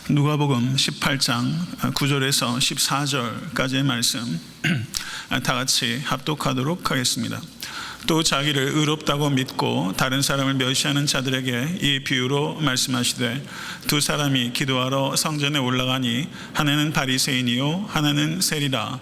누가복음 18장 9절에서 14절까지의 말씀 다 같이 합독하도록 하겠습니다. 또 자기를 의롭다고 믿고 다른 사람을 멸시하는 자들에게 이 비유로 말씀하시되, 두 사람이 기도하러 성전에 올라가니 하나는 바리새인이요 하나는 세리라.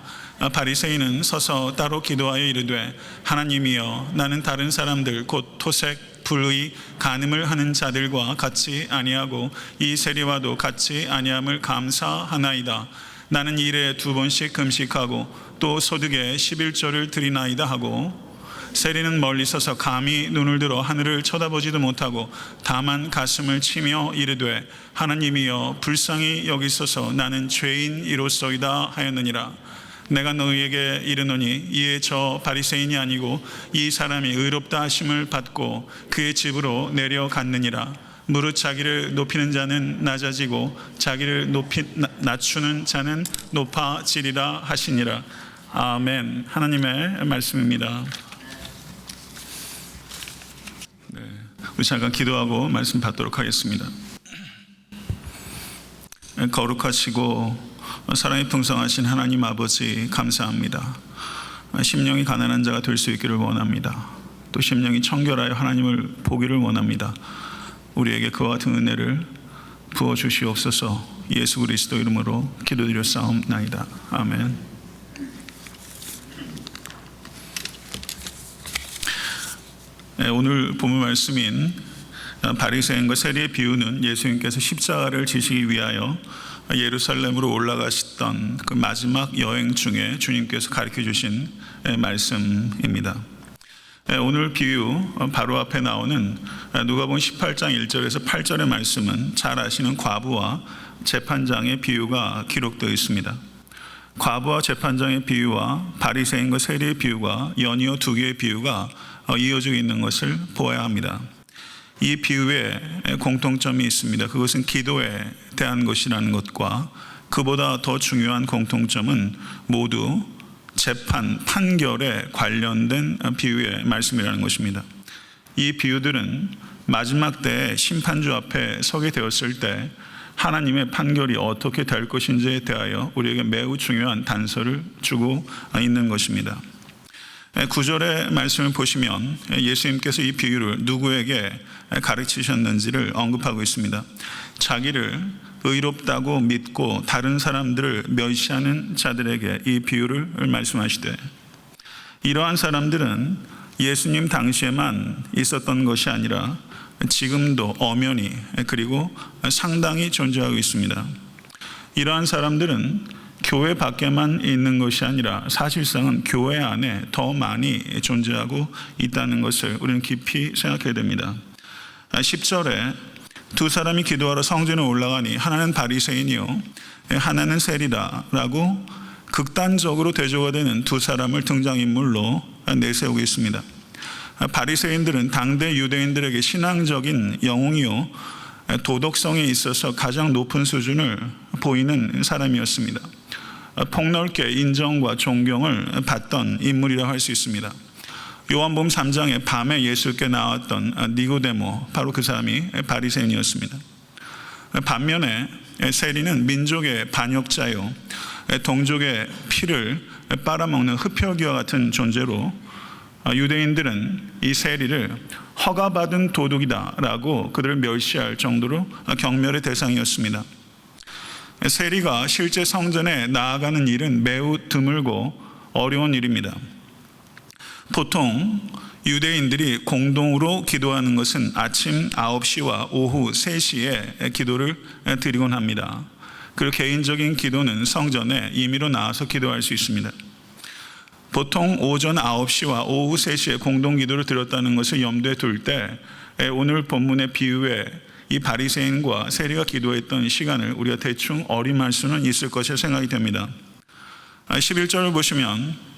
바리새인은 서서 따로 기도하여 이르되, 하나님이여, 나는 다른 사람들 곧 토색 불의 간음을 하는 자들과 같이 아니하고 이 세리와도 같이 아니함을 감사하나이다. 나는 일에 2번씩 금식하고 또 소득에 11조를 드리나이다 하고, 세리는 멀리 서서 감히 눈을 들어 하늘을 쳐다보지도 못하고 다만 가슴을 치며 이르되, 하나님이여, 불쌍히 여기소서, 나는 죄인이로소이다 하였느니라. 내가 너희에게 이르노니 이에 저 바리새인이 아니고 이 사람이 의롭다 하심을 받고 그의 집으로 내려갔느니라. 무릇 자기를 높이는 자는 낮아지고 자기를 낮추는 자는 높아지리라 하시니라. 아멘. 하나님의 말씀입니다. 우리 잠깐 기도하고 말씀 받도록 하겠습니다. 거룩하시고 사랑이 풍성하신 하나님 아버지, 감사합니다. 심령이 가난한 자가 될 수 있기를 원합니다. 또 심령이 청결하여 하나님을 보기를 원합니다. 우리에게 그와 같은 은혜를 부어주시옵소서. 예수 그리스도 이름으로 기도드렸사옵나이다. 아멘. 오늘 본문 말씀인 바리새인과 세리의 비유는 예수님께서 십자가를 지시기 위하여 예루살렘으로 올라가시던 그 마지막 여행 중에 주님께서 가르쳐 주신 말씀입니다. 오늘 비유 바로 앞에 나오는 누가복음 18장 1절에서 8절의 말씀은 잘 아시는 과부와 재판장의 비유가 기록되어 있습니다. 과부와 재판장의 비유와 바리새인과 세리의 비유가 연이어 두 개의 비유가 이어지고 있는 것을 보아야 합니다. 이 비유에 공통점이 있습니다. 그것은 기도에 대한 것이라는 것과 그보다 더 중요한 공통점은 모두 재판, 판결에 관련된 비유의 말씀이라는 것입니다. 이 비유들은 마지막 때에 심판주 앞에 서게 되었을 때 하나님의 판결이 어떻게 될 것인지에 대하여 우리에게 매우 중요한 단서를 주고 있는 것입니다. 9절의 말씀을 보시면 예수님께서 이 비유를 누구에게 가르치셨는지를 언급하고 있습니다. 자기를 의롭다고 믿고 다른 사람들을 멸시하는 자들에게 이 비유를 말씀하시되, 이러한 사람들은 예수님 당시에만 있었던 것이 아니라 지금도 엄연히 그리고 상당히 존재하고 있습니다. 이러한 사람들은 교회 밖에만 있는 것이 아니라 사실상은 교회 안에 더 많이 존재하고 있다는 것을 우리는 깊이 생각해야 됩니다. 10절에 두 사람이 기도하러 성전에 올라가니 하나는 바리새인이요 하나는 세리라라고 극단적으로 대조가 되는 두 사람을 등장인물로 내세우고 있습니다. 바리새인들은 당대 유대인들에게 신앙적인 영웅이요 도덕성에 있어서 가장 높은 수준을 보이는 사람이었습니다. 폭넓게 인정과 존경을 받던 인물이라고 할 수 있습니다. 요한복음 3장에 밤에 예수께 나왔던 니고데모, 바로 그 사람이 바리새인이었습니다. 반면에 세리는 민족의 반역자요 동족의 피를 빨아먹는 흡혈귀와 같은 존재로 유대인들은 이 세리를 허가받은 도둑이다라고 그들을 멸시할 정도로 경멸의 대상이었습니다. 세리가 실제 성전에 나아가는 일은 매우 드물고 어려운 일입니다. 보통 유대인들이 공동으로 기도하는 것은 아침 9시와 오후 3시에 기도를 드리곤 합니다. 그리고 개인적인 기도는 성전에 임의로 나와서 기도할 수 있습니다. 보통 오전 9시와 오후 3시에 공동 기도를 드렸다는 것을 염두에 둘 때 오늘 본문의 비유에 이 바리새인과 세리가 기도했던 시간을 우리가 대충 어림할 수는 있을 것이라 생각이 됩니다. 11절을 보시면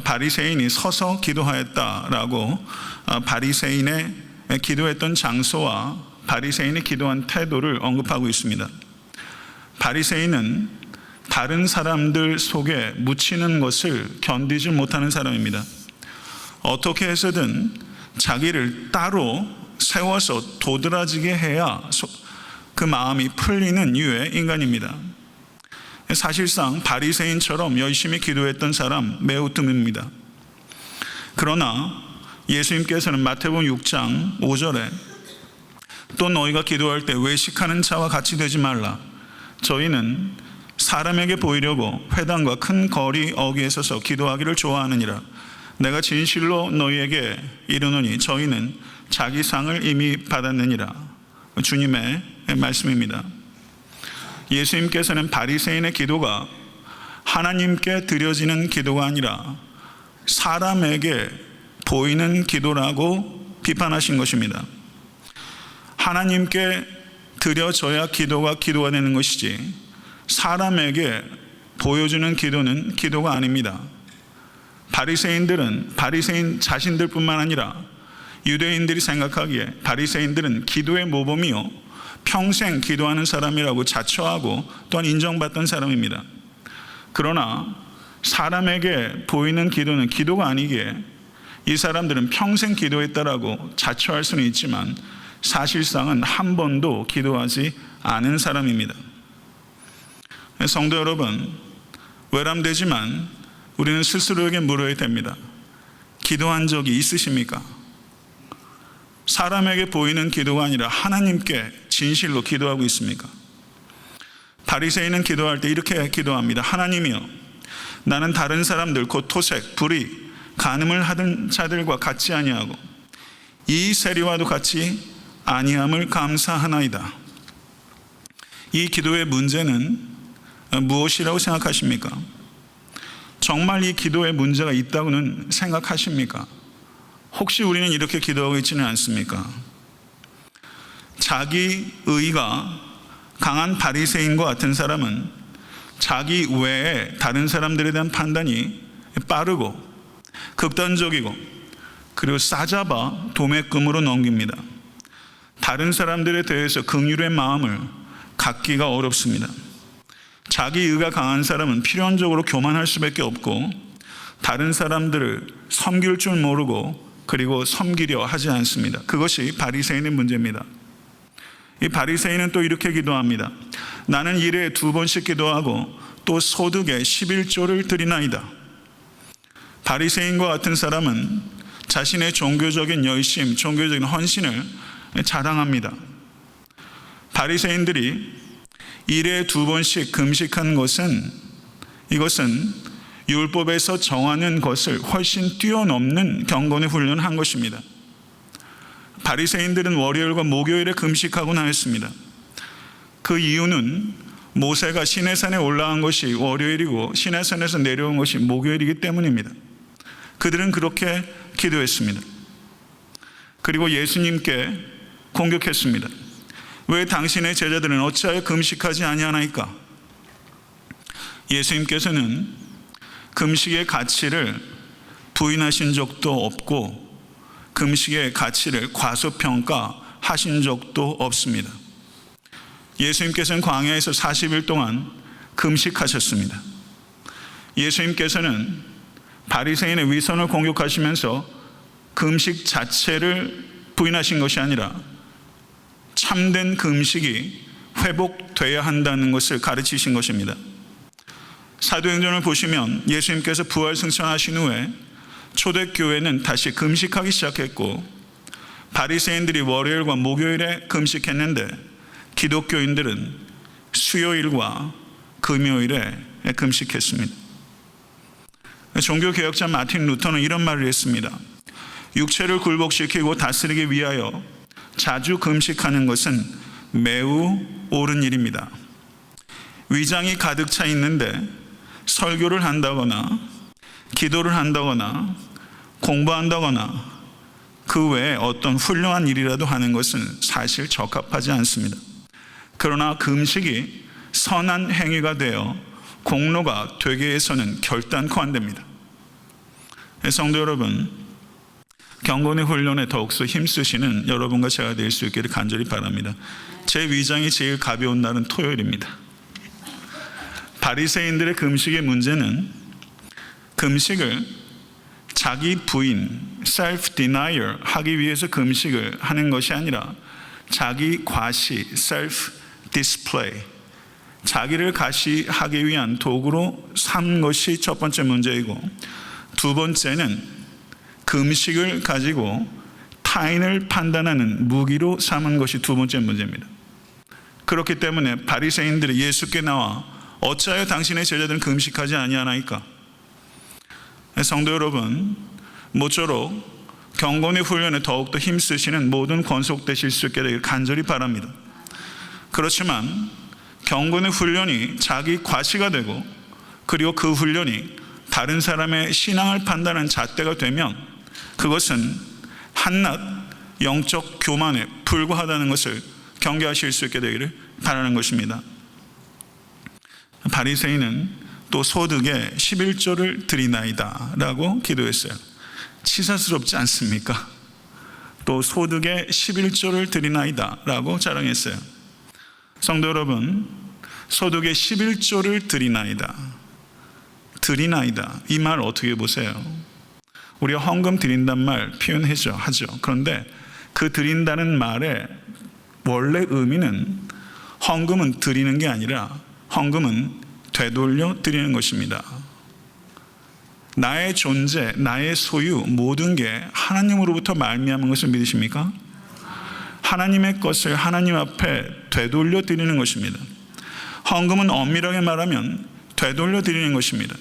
바리새인이 서서 기도하였다라고 바리새인의 기도했던 장소와 바리새인이 기도한 태도를 언급하고 있습니다. 바리새인은 다른 사람들 속에 묻히는 것을 견디지 못하는 사람입니다. 어떻게 해서든 자기를 따로 세워서 도드라지게 해야 그 마음이 풀리는 유의 인간입니다. 사실상 바리새인처럼 열심히 기도했던 사람 매우 드뭅니다. 그러나 예수님께서는 마태복음 6장 5절에 또 너희가 기도할 때 외식하는 자와 같이 되지 말라. 저희는 사람에게 보이려고 회당과 큰 거리 어귀에 서서 기도하기를 좋아하느니라. 내가 진실로 너희에게 이르노니 저희는 자기 상을 이미 받았느니라. 주님의 말씀입니다. 예수님께서는 바리새인의 기도가 하나님께 드려지는 기도가 아니라 사람에게 보이는 기도라고 비판하신 것입니다. 하나님께 드려져야 기도가 되는 것이지 사람에게 보여주는 기도는 기도가 아닙니다. 바리새인 자신들뿐만 아니라 유대인들이 생각하기에 바리새인들은 기도의 모범이요 평생 기도하는 사람이라고 자처하고 또한 인정받던 사람입니다. 그러나 사람에게 보이는 기도는 기도가 아니기에 이 사람들은 평생 기도했다라고 자처할 수는 있지만 사실상은 한 번도 기도하지 않은 사람입니다. 성도 여러분, 외람되지만 우리는 스스로에게 물어야 됩니다. 기도한 적이 있으십니까? 사람에게 보이는 기도가 아니라 하나님께 진실로 기도하고 있습니까? 바리새인은 기도할 때 이렇게 기도합니다. 하나님이여, 나는 다른 사람들 곧 토색, 불의, 간음을 하던 자들과 같지 아니하고 이 세리와도 같이 아니함을 감사하나이다. 이 기도의 문제는 무엇이라고 생각하십니까? 정말 이 기도에 문제가 있다고는 생각하십니까? 혹시 우리는 이렇게 기도하고 있지는 않습니까? 자기 의가 강한 바리새인과 같은 사람은 자기 외에 다른 사람들에 대한 판단이 빠르고 극단적이고 그리고 싸잡아 도매금으로 넘깁니다. 다른 사람들에 대해서 긍휼의 마음을 갖기가 어렵습니다. 자기 의가 강한 사람은 필연적으로 교만할 수밖에 없고 다른 사람들을 섬길 줄 모르고 그리고 섬기려 하지 않습니다. 그것이 바리새인의 문제입니다. 이 바리새인은 또 이렇게 기도합니다. 나는 일에 2번씩 기도하고 또 소득의 11조를 드리나이다. 바리새인과 같은 사람은 자신의 종교적인 열심, 종교적인 헌신을 자랑합니다. 바리새인들이 일에 2번씩 금식한 것은 이것은 율법에서 정하는 것을 훨씬 뛰어넘는 경건의 훈련을 한 것입니다. 바리새인들은 월요일과 목요일에 금식하곤 하였습니다. 그 이유는 모세가 시내산에 올라간 것이 월요일이고 시내산에서 내려온 것이 목요일이기 때문입니다. 그들은 그렇게 기도했습니다. 그리고 예수님께 공격했습니다. 왜 당신의 제자들은 어찌하여 금식하지 아니하나이까? 예수님께서는 금식의 가치를 부인하신 적도 없고 금식의 가치를 과소평가하신 적도 없습니다. 예수님께서는 광야에서 40일 동안 금식하셨습니다. 예수님께서는 바리새인의 위선을 공격하시면서 금식 자체를 부인하신 것이 아니라 참된 금식이 회복돼야 한다는 것을 가르치신 것입니다. 사도행전을 보시면 예수님께서 부활 승천하신 후에 초대교회는 다시 금식하기 시작했고 바리새인들이 월요일과 목요일에 금식했는데 기독교인들은 수요일과 금요일에 금식했습니다. 종교개혁자 마틴 루터는 이런 말을 했습니다. 육체를 굴복시키고 다스리기 위하여 자주 금식하는 것은 매우 옳은 일입니다. 위장이 가득 차 있는데 설교를 한다거나 기도를 한다거나 공부한다거나 그 외에 어떤 훌륭한 일이라도 하는 것은 사실 적합하지 않습니다. 그러나 금식이 선한 행위가 되어 공로가 되게 해서는 결단코 안 됩니다. 성도 여러분, 경건의 훈련에 더욱서 힘쓰시는 여러분과 제가 될 수 있기를 간절히 바랍니다. 제 위장이 제일 가벼운 날은 토요일입니다. 바리새인들의 금식의 문제는 금식을 자기 부인, self-denial 하기 위해서 금식을 하는 것이 아니라 자기 과시, self display, 자기를 가시하기 위한 도구로 삼은 것이 첫 번째 문제이고, 두 번째는 금식을 가지고 타인을 판단하는 무기로 삼은 것이 두 번째 문제입니다. 그렇기 때문에 바리새인들이 예수께 나와 어찌하여 당신의 제자들은 금식하지 아니하나이까? 성도 여러분, 모쪼록 경건의 훈련에 더욱더 힘쓰시는 모든 권속되실 수 있게 되길 간절히 바랍니다. 그렇지만 경건의 훈련이 자기 과시가 되고, 그리고 그 훈련이 다른 사람의 신앙을 판단하는 잣대가 되면 그것은 한낱 영적 교만에 불과하다는 것을 경계하실 수 있게 되기를 바라는 것입니다. 바리새인은 또 소득의 11조를 드리나이다 라고 기도했어요. 치사스럽지 않습니까? 또 소득의 11조를 드리나이다 라고 자랑했어요. 성도 여러분, 소득의 11조를 드리나이다, 드리나이다, 이 말 어떻게 보세요? 우리가 헌금 드린단 말 표현하죠. 그런데 그 드린다는 말의 원래 의미는 헌금은 드리는 게 아니라 헌금은 되돌려 드리는 것입니다. 나의 존재, 나의 소유, 모든 게 하나님으로부터 말미암은 것을 믿으십니까? 하나님의 것을 하나님 앞에 되돌려 드리는 것입니다. 헌금은 엄밀하게 말하면 되돌려 드리는 것입니다.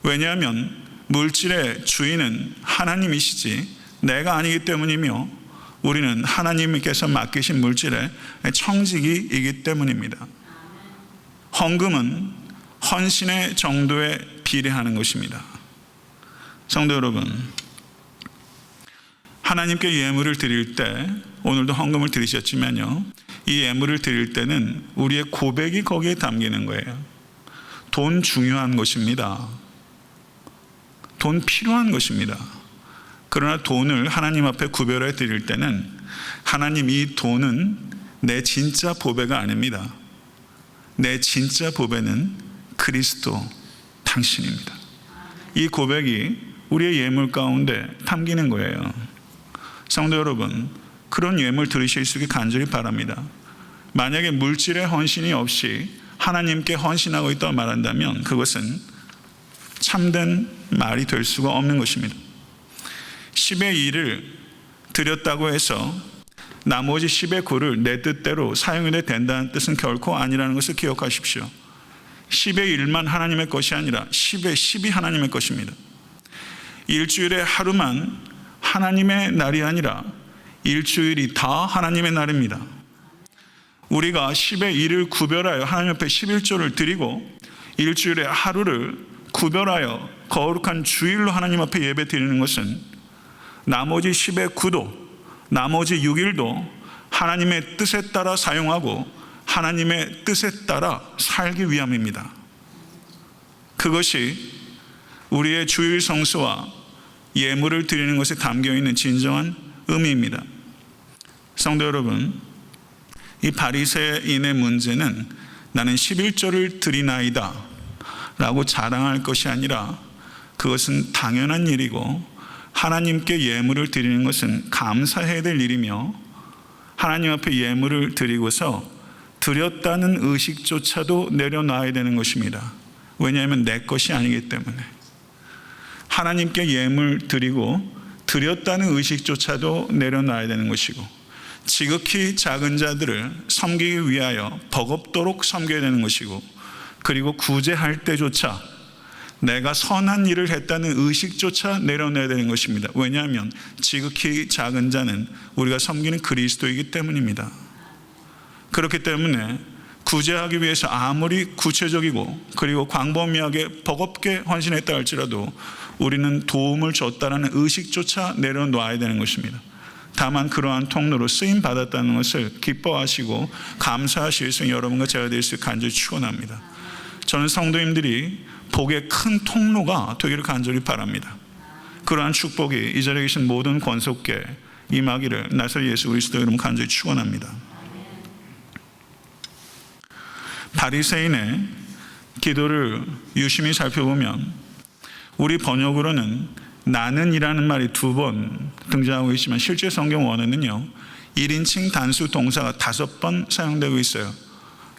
왜냐하면 물질의 주인은 하나님이시지 내가 아니기 때문이며, 우리는 하나님께서 맡기신 물질의 청지기이기 때문입니다. 헌금은 헌신의 정도에 비례하는 것입니다. 성도 여러분, 하나님께 예물을 드릴 때, 오늘도 헌금을 드리셨지만요, 이 예물을 드릴 때는 우리의 고백이 거기에 담기는 거예요. 돈 중요한 것입니다. 돈 필요한 것입니다. 그러나 돈을 하나님 앞에 구별해 드릴 때는, 하나님, 이 돈은 내 진짜 보배가 아닙니다. 내 진짜 보배는 그리스도 당신입니다. 이 고백이 우리의 예물 가운데 담기는 거예요. 성도 여러분, 그런 예물 들으실 수 있게 간절히 바랍니다. 만약에 물질의 헌신이 없이 하나님께 헌신하고 있다고 말한다면 그것은 참된 말이 될 수가 없는 것입니다. 10의 1을 드렸다고 해서 나머지 10의 9를 내 뜻대로 사용해도 된다는 뜻은 결코 아니라는 것을 기억하십시오. 10의 1만 하나님의 것이 아니라 10의 10이 하나님의 것입니다. 일주일에 하루만 하나님의 날이 아니라 일주일이 다 하나님의 날입니다. 우리가 10의 1을 구별하여 하나님 앞에 11조를 드리고 일주일에 하루를 구별하여 거룩한 주일로 하나님 앞에 예배 드리는 것은 나머지 10의 9도, 나머지 6일도 하나님의 뜻에 따라 사용하고 하나님의 뜻에 따라 살기 위함입니다. 그것이 우리의 주일 성수와 예물을 드리는 것에 담겨있는 진정한 의미입니다. 성도 여러분, 이 바리새인의 문제는 나는 11조를 드리나이다 라고 자랑할 것이 아니라, 그것은 당연한 일이고 하나님께 예물을 드리는 것은 감사해야 될 일이며, 하나님 앞에 예물을 드리고서 드렸다는 의식조차도 내려놔야 되는 것입니다. 왜냐하면 내 것이 아니기 때문에. 하나님께 예물 드리고 드렸다는 의식조차도 내려놔야 되는 것이고, 지극히 작은 자들을 섬기기 위하여 버겁도록 섬겨야 되는 것이고, 그리고 구제할 때조차 내가 선한 일을 했다는 의식조차 내려놔야 되는 것입니다. 왜냐하면 지극히 작은 자는 우리가 섬기는 그리스도이기 때문입니다. 그렇기 때문에 구제하기 위해서 아무리 구체적이고 그리고 광범위하게 버겁게 헌신했다 할지라도 우리는 도움을 줬다는 의식조차 내려놔야 되는 것입니다. 다만 그러한 통로로 쓰임 받았다는 것을 기뻐하시고 감사하실 수 있는 여러분과 제가 될 수 있게 간절히 축원합니다. 저는 성도님들이 복의 큰 통로가 되기를 간절히 바랍니다. 그러한 축복이 이 자리에 계신 모든 권속께 임하기를 나사렛 예수 그리스도 이름으로 간절히 축원합니다. 바리새인의 기도를 유심히 살펴보면 우리 번역으로는 나는이라는 말이 2번 등장하고 있지만 실제 성경 원어는요 1인칭 단수 동사가 5번 사용되고 있어요.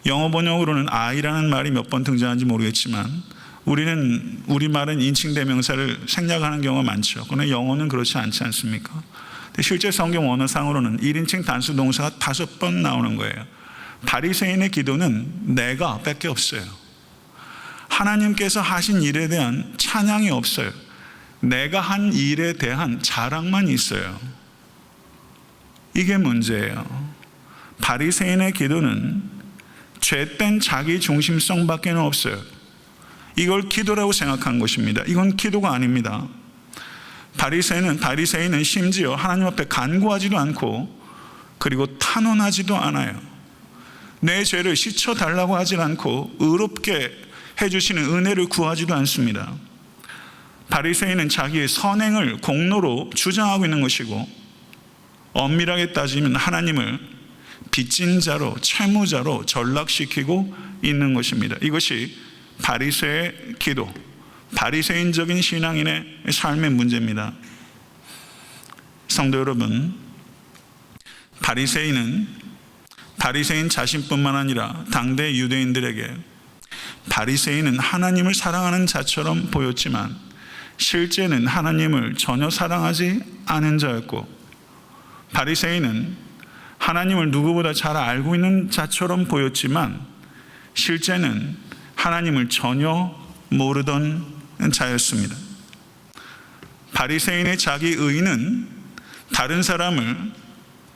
영어 번역으로는 I라는 말이 몇 번 등장하는지 모르겠지만 우리말은 인칭 대명사를 생략하는 경우가 많죠. 그러나 영어는 그렇지 않지 않습니까? 근데 실제 성경 원어상으로는 1인칭 단수 동사가 5번 나오는 거예요. 바리새인의 기도는 내가 밖에 없어요. 하나님께서 하신 일에 대한 찬양이 없어요. 내가 한 일에 대한 자랑만 있어요. 이게 문제예요. 바리새인의 기도는 죄된 자기 중심성밖에 없어요. 이걸 기도라고 생각한 것입니다. 이건 기도가 아닙니다. 바리새인은 심지어 하나님 앞에 간구하지도 않고 그리고 탄원하지도 않아요. 내 죄를 씻어달라고 하지 않고 의롭게 해주시는 은혜를 구하지도 않습니다. 바리새인은 자기의 선행을 공로로 주장하고 있는 것이고, 엄밀하게 따지면 하나님을 빚진 자로, 채무자로 전락시키고 있는 것입니다. 이것이 바리새의 기도, 바리새인적인 신앙인의 삶의 문제입니다. 성도 여러분, 바리새인 자신뿐만 아니라 당대 유대인들에게 바리새인은 하나님을 사랑하는 자처럼 보였지만 실제는 하나님을 전혀 사랑하지 않은 자였고, 바리새인은 하나님을 누구보다 잘 알고 있는 자처럼 보였지만 실제는 하나님을 전혀 모르던 자였습니다. 바리새인의 자기 의는 다른 사람을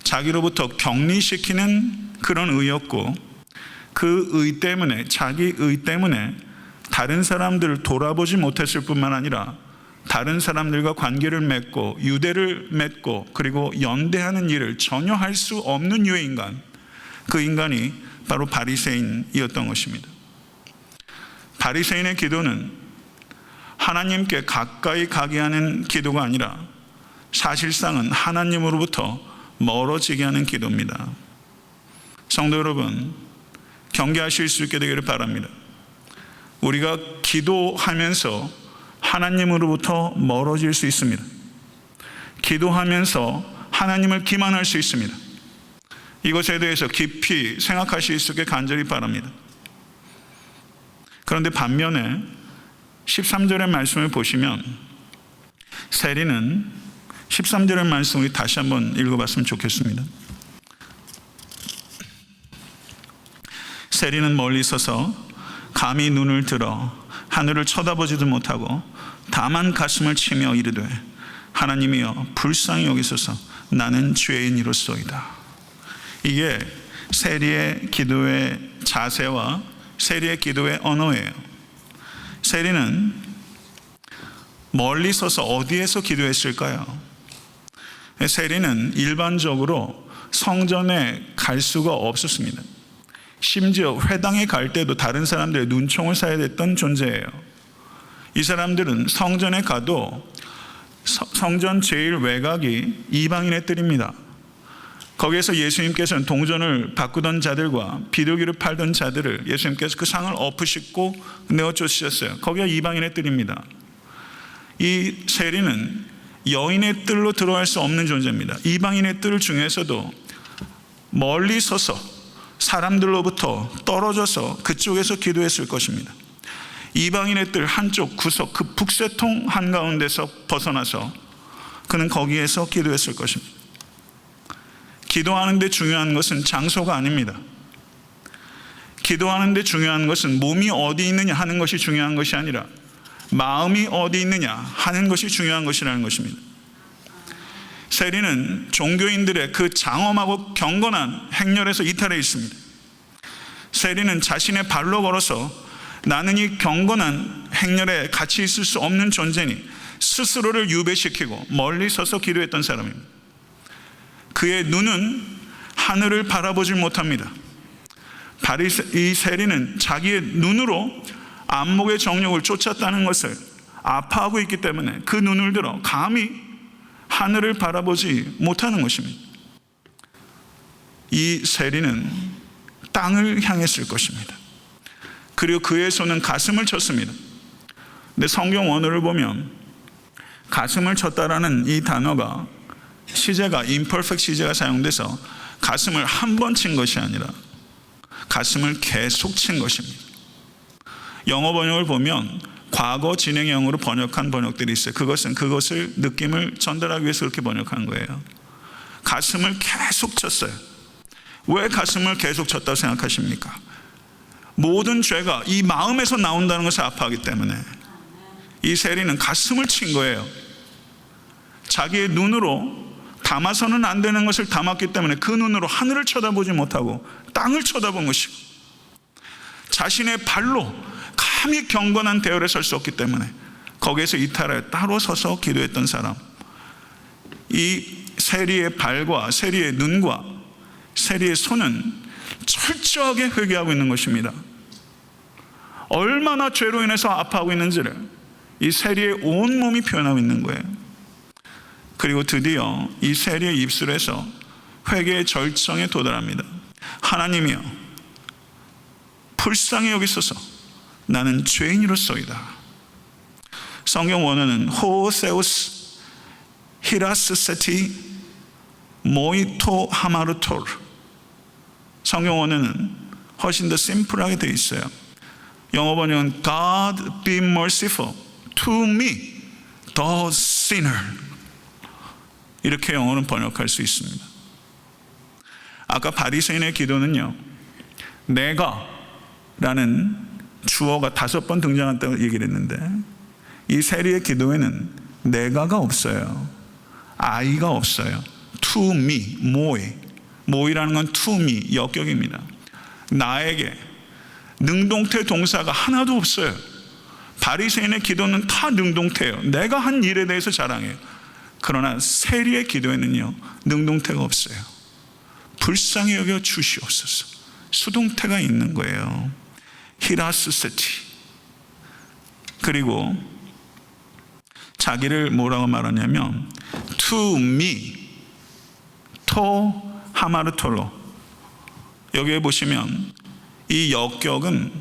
자기로부터 격리시키는 그런 의였고, 그 의 때문에, 자기 의 때문에 다른 사람들을 돌아보지 못했을 뿐만 아니라 다른 사람들과 관계를 맺고 유대를 맺고 그리고 연대하는 일을 전혀 할 수 없는 유의 인간, 그 인간이 바로 바리새인이었던 것입니다. 바리새인의 기도는 하나님께 가까이 가게 하는 기도가 아니라 사실상은 하나님으로부터 멀어지게 하는 기도입니다. 성도 여러분, 경계하실 수 있게 되기를 바랍니다. 우리가 기도하면서 하나님으로부터 멀어질 수 있습니다. 기도하면서 하나님을 기만할 수 있습니다. 이것에 대해서 깊이 생각하실 수 있게 간절히 바랍니다. 그런데 반면에 13절의 말씀을 보시면, 세리는 13절의 말씀을 다시 한번 읽어봤으면 좋겠습니다. 세리는 멀리 서서 감히 눈을 들어 하늘을 쳐다보지도 못하고 다만 가슴을 치며 이르되, 하나님이여 불쌍히 여기소서, 나는 죄인이로소이다. 이게 세리의 기도의 자세와 세리의 기도의 언어예요. 세리는 멀리 서서 어디에서 기도했을까요? 세리는 일반적으로 성전에 갈 수가 없었습니다. 심지어 회당에 갈 때도 다른 사람들의 눈총을 쏴야 됐던 존재예요. 이 사람들은 성전에 가도 성전 제일 외곽이 이방인의 뜰입니다. 거기에서 예수님께서는 동전을 바꾸던 자들과 비둘기를 팔던 자들을 예수님께서 그 상을 엎으시고 내어쫓으셨어요. 거기가 이방인의 뜰입니다. 이 세리는 여인의 뜰로 들어갈 수 없는 존재입니다. 이방인의 뜰 중에서도 멀리 서서 사람들로부터 떨어져서 그쪽에서 기도했을 것입니다. 이방인의 뜰 한쪽 구석, 그 북새통 한가운데서 벗어나서 그는 거기에서 기도했을 것입니다. 기도하는 데 중요한 것은 장소가 아닙니다. 기도하는 데 중요한 것은 몸이 어디 있느냐 하는 것이 중요한 것이 아니라 마음이 어디 있느냐 하는 것이 중요한 것이라는 것입니다. 세리는 종교인들의 그 장엄하고 경건한 행렬에서 이탈해 있습니다. 세리는 자신의 발로 걸어서 나는 이 경건한 행렬에 같이 있을 수 없는 존재니 스스로를 유배시키고 멀리 서서 기도했던 사람입니다. 그의 눈은 하늘을 바라보질 못합니다. 이 세리는 자기의 눈으로 안목의 정욕을 쫓았다는 것을 아파하고 있기 때문에 그 눈을 들어 감히 하늘을 바라보지 못하는 것입니다. 이 세리는 땅을 향했을 것입니다. 그리고 그의 손은 가슴을 쳤습니다. 근데 성경 원어를 보면 가슴을 쳤다라는 이 단어가 시제가 imperfect 시제가 사용돼서 가슴을 한 번 친 것이 아니라 가슴을 계속 친 것입니다. 영어 번역을 보면 과거 진행형으로 번역한 번역들이 있어요. 그것을 느낌을 전달하기 위해서 그렇게 번역한 거예요. 가슴을 계속 쳤어요. 왜 가슴을 계속 쳤다고 생각하십니까? 모든 죄가 이 마음에서 나온다는 것을 아파하기 때문에 이 세리는 가슴을 친 거예요. 자기의 눈으로 담아서는 안 되는 것을 담았기 때문에 그 눈으로 하늘을 쳐다보지 못하고 땅을 쳐다본 것이고, 자신의 발로 감히 경건한 대열에 설 수 없기 때문에 거기에서 이탈하여 따로 서서 기도했던 사람, 이 세리의 발과 세리의 눈과 세리의 손은 철저하게 회개하고 있는 것입니다. 얼마나 죄로 인해서 아파하고 있는지를 이 세리의 온 몸이 표현하고 있는 거예요. 그리고 드디어 이 세리의 입술에서 회개의 절정에 도달합니다. 하나님이여, 불쌍히 여기소서. 나는 죄인이로소이다. 성경 원어는 호세우스 히라스 세티 모이토 하마르토르. 성경 원어는 훨씬 더 심플하게 되어 있어요. 영어 번역은 God be merciful to me, the sinner. 이렇게 영어는 번역할 수 있습니다. 아까 바리새인의 기도는요, 내가 라는 주어가 5번 등장한다고 얘기를 했는데, 이 세리의 기도에는 내가가 없어요. I가 없어요. To me, 모이라는 건 to me, 역격입니다. 나에게 능동태 동사가 하나도 없어요. 바리새인의 기도는 다 능동태예요. 내가 한 일에 대해서 자랑해요. 그러나 세리의 기도에는요, 능동태가 없어요. 불쌍히 여겨 주시옵소서. 수동태가 있는 거예요. 히라스세티. 그리고 자기를 뭐라고 말하냐면 to me, 토 하마르톨로. 여기에 보시면 이 역격은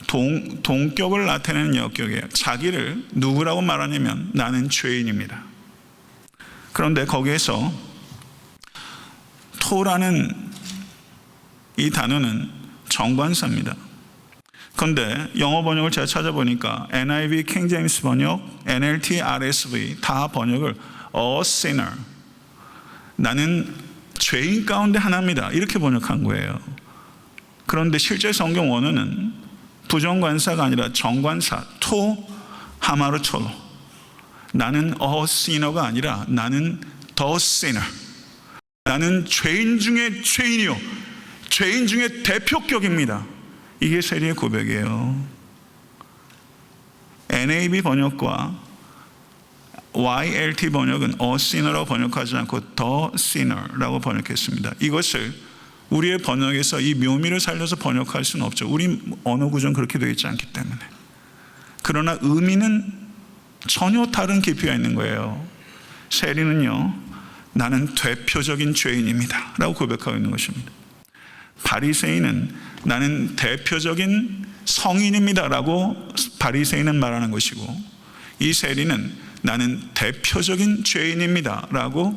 동격을 나타내는 역격이에요. 자기를 누구라고 말하냐면 나는 죄인입니다. 그런데 거기에서 토라는 이 단어는 정관사입니다. 그런데 영어 번역을 제가 찾아보니까 NIV, 킹제임스 번역, NLT, RSV 다 번역을 a sinner, 나는 죄인 가운데 하나입니다, 이렇게 번역한 거예요. 그런데 실제 성경 원어는 부정관사가 아니라 정관사 토 하마르톨로, 나는 a sinner가 아니라 나는 the sinner, 나는 죄인 중에 죄인이요, 죄인 중에 대표격입니다. 이게 세리의 고백이에요. NAB 번역과 YLT 번역은 a sinner라고 번역하지 않고 the sinner라고 번역했습니다. 이것을 우리의 번역에서 이 묘미를 살려서 번역할 수는 없죠. 우리 언어 구조는 그렇게 되어 있지 않기 때문에. 그러나 의미는 전혀 다른 깊이가 있는 거예요. 세리는요, 나는 대표적인 죄인입니다 라고 고백하고 있는 것입니다. 바리새인은 나는 대표적인 성인입니다 라고 바리새인은 말하는 것이고, 이 세리는 나는 대표적인 죄인입니다 라고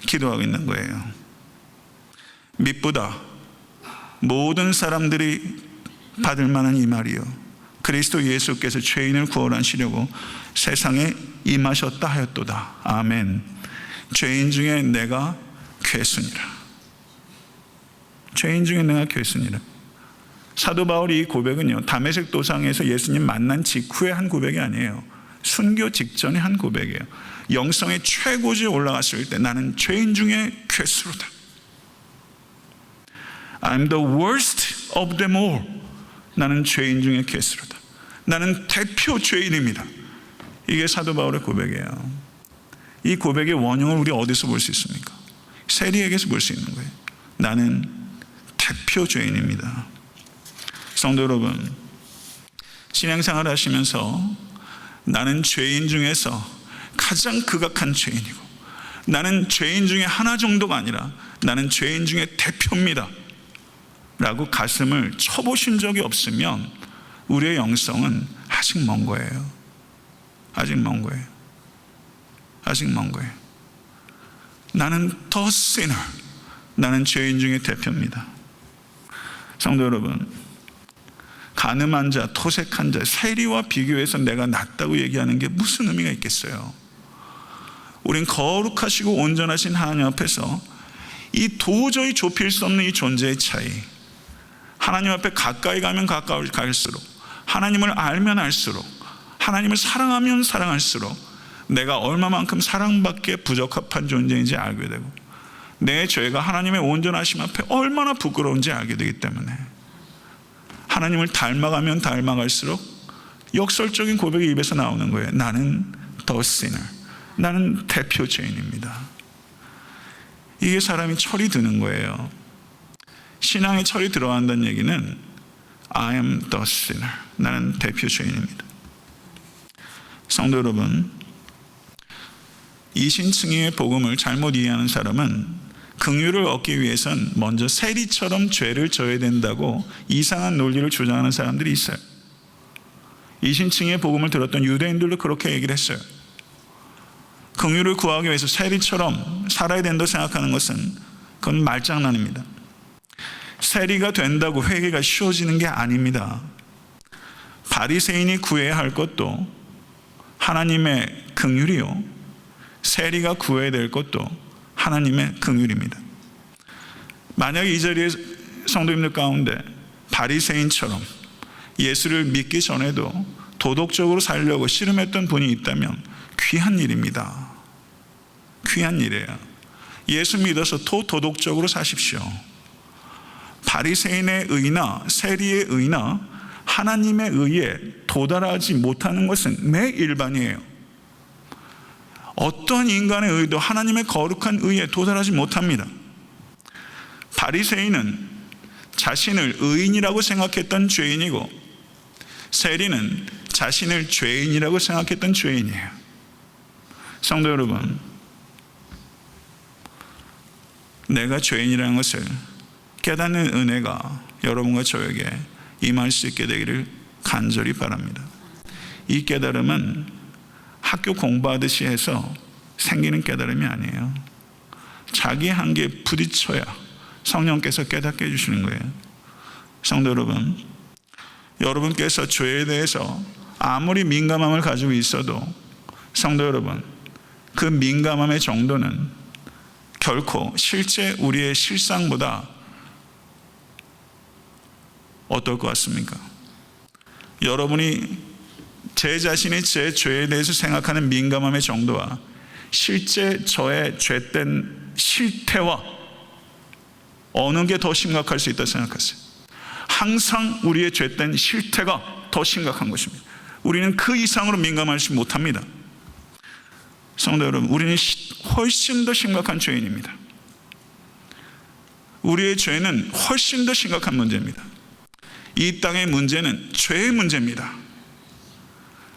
기도하고 있는 거예요. mit보다 모든 사람들이 받을 만한 이 말이요, 그리스도 예수께서 죄인을 구원하시려고 세상에 임하셨다 하였도다. 아멘. 죄인 중에 내가 괴순이라. 죄인 중에 내가 괴순이라. 사도 바울이 이 고백은요, 다메섹 도상에서 예수님 만난 직후에 한 고백이 아니에요. 순교 직전에 한 고백이에요. 영성의 최고지에 올라갔을 때 나는 죄인 중에 괴수로다. I'm the worst of them all. 나는 죄인 중에 괴수로다. 나는 대표 죄인입니다. 이게 사도 바울의 고백이에요. 이 고백의 원형을 우리 어디서 볼 수 있습니까? 세리에게서 볼 수 있는 거예요. 나는 대표 죄인입니다. 성도 여러분, 신앙생활 하시면서 나는 죄인 중에서 가장 극악한 죄인이고, 나는 죄인 중에 하나 정도가 아니라 나는 죄인 중에 대표입니다 라고 가슴을 쳐보신 적이 없으면 우리의 영성은 아직 먼 거예요. 아직 먼 거예요. 아직 먼 거예요. 나는 the sinner, 나는 죄인 중에 대표입니다. 성도 여러분, 간음한 자, 토색한 자, 세리와 비교해서 내가 낫다고 얘기하는 게 무슨 의미가 있겠어요? 우린 거룩하시고 온전하신 하나님 앞에서 이 도저히 좁힐 수 없는 이 존재의 차이, 하나님 앞에 가까이 가면 갈수록, 하나님을 알면 알수록, 하나님을 사랑하면 사랑할수록 내가 얼마만큼 사랑받기에 부적합한 존재인지 알게 되고, 내 죄가 하나님의 온전하심 앞에 얼마나 부끄러운지 알게 되기 때문에 하나님을 닮아가면 닮아갈수록 역설적인 고백이 입에서 나오는 거예요. 나는 the sinner, 나는 대표 죄인입니다. 이게 사람이 철이 드는 거예요. 신앙에 철이 들어간다는 얘기는 I am the sinner, 나는 대표 죄인입니다. 성도 여러분, 이신층의 복음을 잘못 이해하는 사람은 긍휼을 얻기 위해선 먼저 세리처럼 죄를 져야 된다고 이상한 논리를 주장하는 사람들이 있어요. 이신층의 복음을 들었던 유대인들도 그렇게 얘기를 했어요. 긍휼을 구하기 위해서 세리처럼 살아야 된다고 생각하는 것은 그건 말장난입니다. 세리가 된다고 회개가 쉬워지는 게 아닙니다. 바리새인이 구해야 할 것도 하나님의 긍휼이요, 세리가 구해야 될 것도 하나님의 긍휼입니다. 만약에 이 자리에 성도님들 가운데 바리새인처럼 예수를 믿기 전에도 도덕적으로 살려고 씨름했던 분이 있다면 귀한 일입니다. 귀한 일이에요. 예수 믿어서 도덕적으로 사십시오. 바리새인의 의나 세리의 의나 하나님의 의에 도달하지 못하는 것은 매 일반이에요. 어떤 인간의 의도 하나님의 거룩한 의에 도달하지 못합니다. 바리새인은 자신을 의인이라고 생각했던 죄인이고, 세리는 자신을 죄인이라고 생각했던 죄인이에요. 성도 여러분, 내가 죄인이라는 것을 깨닫는 은혜가 여러분과 저에게 임할 수 있게 되기를 간절히 바랍니다. 이 깨달음은 학교 공부하듯이 해서 생기는 깨달음이 아니에요. 자기 한계에 부딪혀야 성령께서 깨닫게 해주시는 거예요. 성도 여러분, 여러분께서 죄에 대해서 아무리 민감함을 가지고 있어도 성도 여러분, 그 민감함의 정도는 결코 실제 우리의 실상보다 어떨 것 같습니까? 여러분이 제 자신이 제 죄에 대해서 생각하는 민감함의 정도와 실제 저의 죄된 실태와 어느 게 더 심각할 수 있다고 생각하세요? 항상 우리의 죄된 실태가 더 심각한 것입니다. 우리는 그 이상으로 민감하지 못합니다. 성도 여러분, 우리는 훨씬 더 심각한 죄인입니다. 우리의 죄는 훨씬 더 심각한 문제입니다. 이 땅의 문제는 죄의 문제입니다.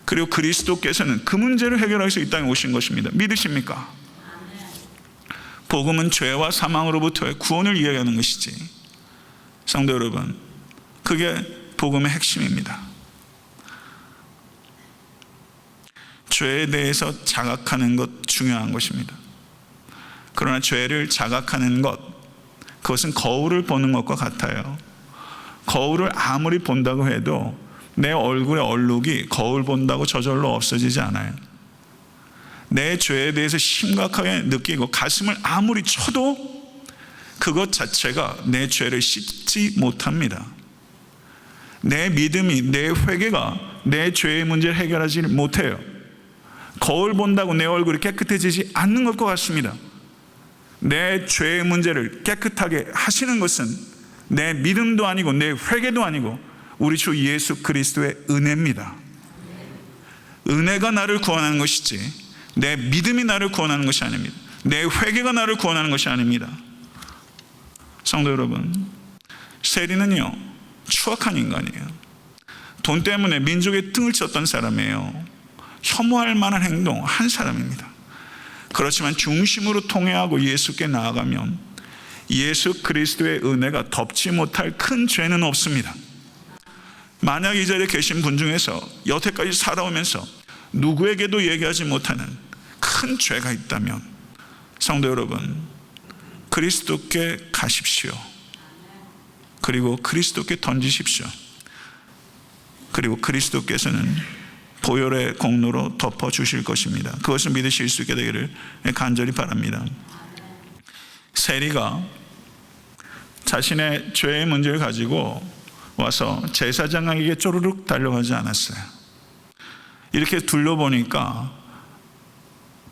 그리고 그리스도께서는 그 문제를 해결하기 위해서 이 땅에 오신 것입니다. 믿으십니까? 복음은 죄와 사망으로부터의 구원을 이야기하는 것이지, 성도 여러분, 그게 복음의 핵심입니다. 죄에 대해서 자각하는 것 중요한 것입니다. 그러나 죄를 자각하는 것, 그것은 거울을 보는 것과 같아요. 거울을 아무리 본다고 해도 내 얼굴의 얼룩이 거울 본다고 저절로 없어지지 않아요. 내 죄에 대해서 심각하게 느끼고 가슴을 아무리 쳐도 그것 자체가 내 죄를 씻지 못합니다. 내 믿음이, 내 회개가 내 죄의 문제를 해결하지 못해요. 거울 본다고 내 얼굴이 깨끗해지지 않는 것과 같습니다. 내 죄의 문제를 깨끗하게 하시는 것은 내 믿음도 아니고 내 회개도 아니고 우리 주 예수 그리스도의 은혜입니다. 은혜가 나를 구원하는 것이지 내 믿음이 나를 구원하는 것이 아닙니다. 내 회개가 나를 구원하는 것이 아닙니다. 성도 여러분, 세리는요 추악한 인간이에요. 돈 때문에 민족의 등을 쳤던 사람이에요. 혐오할 만한 행동 한 사람입니다. 그렇지만 중심으로 통회하고 예수께 나아가면 예수 그리스도의 은혜가 덮지 못할 큰 죄는 없습니다. 만약 이 자리에 계신 분 중에서 여태까지 살아오면서 누구에게도 얘기하지 못하는 큰 죄가 있다면 성도 여러분, 그리스도께 가십시오. 그리고 그리스도께 던지십시오. 그리고 그리스도께서는 보혈의 공로로 덮어주실 것입니다. 그것을 믿으실 수 있게 되기를 간절히 바랍니다. 세리가 자신의 죄의 문제를 가지고 와서 제사장에게 쪼르륵 달려가지 않았어요. 이렇게 둘러보니까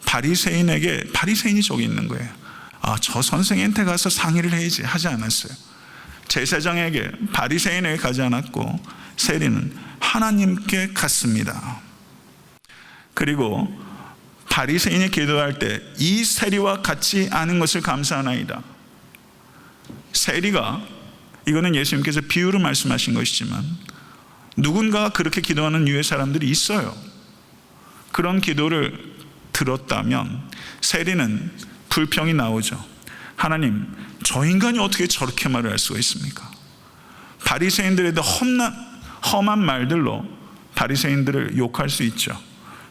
바리새인이 저기 있는 거예요. 저 선생한테 가서 상의를 해야지 하지 않았어요. 제사장에게, 바리새인에게 가지 않았고 세리는 하나님께 갔습니다. 그리고 바리새인이 기도할 때 이 세리와 같지 않은 것을 감사하나이다. 세리가, 이거는 예수님께서 비유로 말씀하신 것이지만 누군가가 그렇게 기도하는 유의 사람들이 있어요. 그런 기도를 들었다면 세리는 불평이 나오죠. 하나님, 저 인간이 어떻게 저렇게 말을 할 수가 있습니까? 바리새인들에 대해 험한 말들로 바리새인들을 욕할 수 있죠.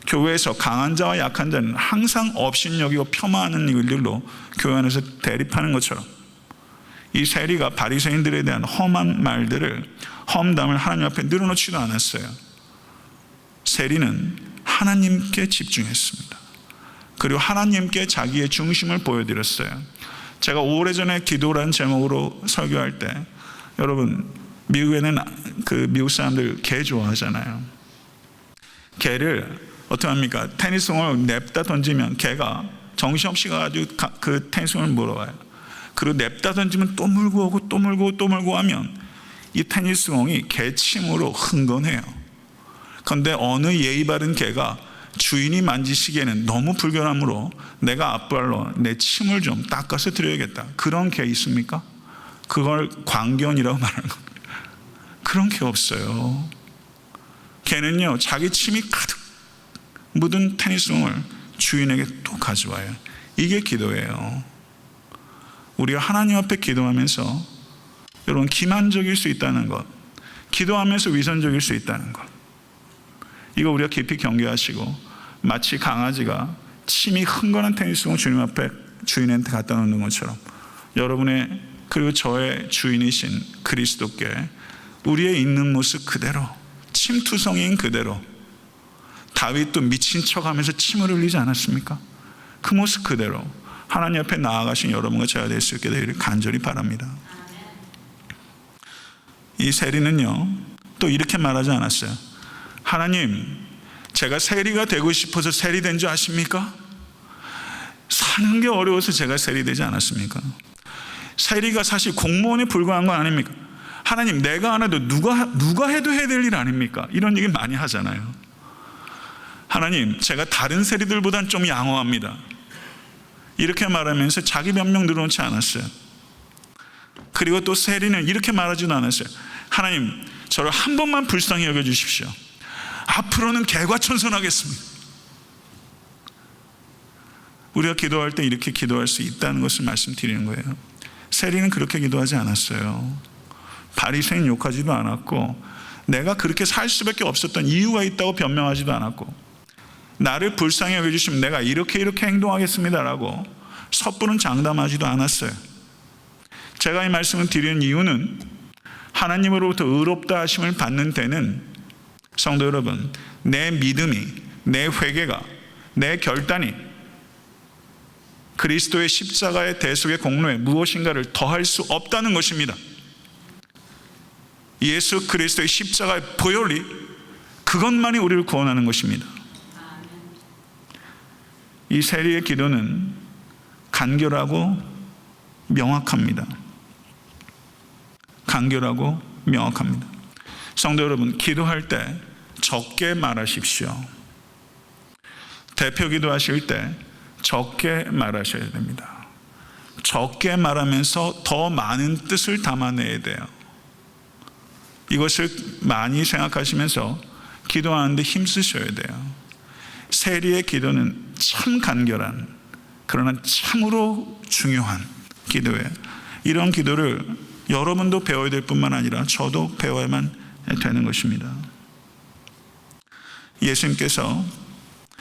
교회에서 강한 자와 약한 자는 항상 업신여기고 폄하하는 일들로 교회 안에서 대립하는 것처럼 이 세리가 바리새인들에 대한 험한 말들을, 험담을 하나님 앞에 늘어놓지도 않았어요. 세리는 하나님께 집중했습니다. 그리고 하나님께 자기의 중심을 보여드렸어요. 제가 오래전에 기도라는 제목으로 설교할 때, 여러분 미국에는 미국 사람들 개 좋아하잖아요. 개를 어떻게 합니까? 테니스공을 냅다 던지면 개가 정신없이 가가지고 그 테니스공을 물어와요. 그리고 냅다 던지면 또 물고 오고 또 물고 오고 또 물고 하면 이 테니스공이 개침으로 흥건해요. 그런데 어느 예의 바른 개가 주인이 만지시기에는 너무 불편함으로 내가 앞발로 내 침을 좀 닦아서 드려야겠다. 그런 개 있습니까? 그걸 광견이라고 말하는 겁니다. 그런 개 없어요. 개는요, 자기 침이 가득 묻은 테니스공을 주인에게 또 가져와요. 이게 기도예요. 우리가 하나님 앞에 기도하면서 여러분 기만적일 수 있다는 것, 기도하면서 위선적일 수 있다는 것, 이거 우리가 깊이 경계하시고, 마치 강아지가 침이 흥건한 테니스공 주님 앞에 주인한테 갖다 놓는 것처럼 여러분의, 그리고 저의 주인이신 그리스도께 우리의 있는 모습 그대로, 침투성인 그대로, 다윗도 미친 척하면서 침을 흘리지 않았습니까? 그 모습 그대로 하나님 앞에 나아가신 여러분과 제가 될 수 있게 되기를 간절히 바랍니다. 이 세리는요, 또 이렇게 말하지 않았어요. 하나님, 제가 세리가 되고 싶어서 세리 된 줄 아십니까? 사는 게 어려워서 제가 세리 되지 않았습니까? 세리가 사실 공무원에 불과한 거 아닙니까? 하나님, 내가 안 해도 누가 해도 해야 될 일 아닙니까? 이런 얘기 많이 하잖아요. 하나님, 제가 다른 세리들보단 좀 양호합니다. 이렇게 말하면서 자기 변명 늘어놓지 않았어요. 그리고 또 세리는 이렇게 말하지도 않았어요. 하나님, 저를 한 번만 불쌍히 여겨주십시오. 앞으로는 개과천선하겠습니다. 우리가 기도할 때 이렇게 기도할 수 있다는 것을 말씀드리는 거예요. 세리는 그렇게 기도하지 않았어요. 바리새인 욕하지도 않았고, 내가 그렇게 살 수밖에 없었던 이유가 있다고 변명하지도 않았고, 나를 불쌍히 여겨주시면 내가 이렇게 행동하겠습니다라고 섣부른 장담하지도 않았어요. 제가 이 말씀을 드리는 이유는 하나님으로부터 의롭다 하심을 받는 데는, 성도 여러분, 내 믿음이, 내 회개가, 내 결단이 그리스도의 십자가의 대속의 공로에 무엇인가를 더할 수 없다는 것입니다. 예수 그리스도의 십자가의 보혈이, 그것만이 우리를 구원하는 것입니다. 이 세리의 기도는 간결하고 명확합니다. 간결하고 명확합니다. 성도 여러분, 기도할 때 적게 말하십시오. 대표 기도하실 때 적게 말하셔야 됩니다. 적게 말하면서 더 많은 뜻을 담아내야 돼요. 이것을 많이 생각하시면서 기도하는데 힘쓰셔야 돼요. 세리의 기도는 참 간결한, 그러나 참으로 중요한 기도예요. 이런 기도를 여러분도 배워야 될 뿐만 아니라 저도 배워야만 되는 것입니다. 예수님께서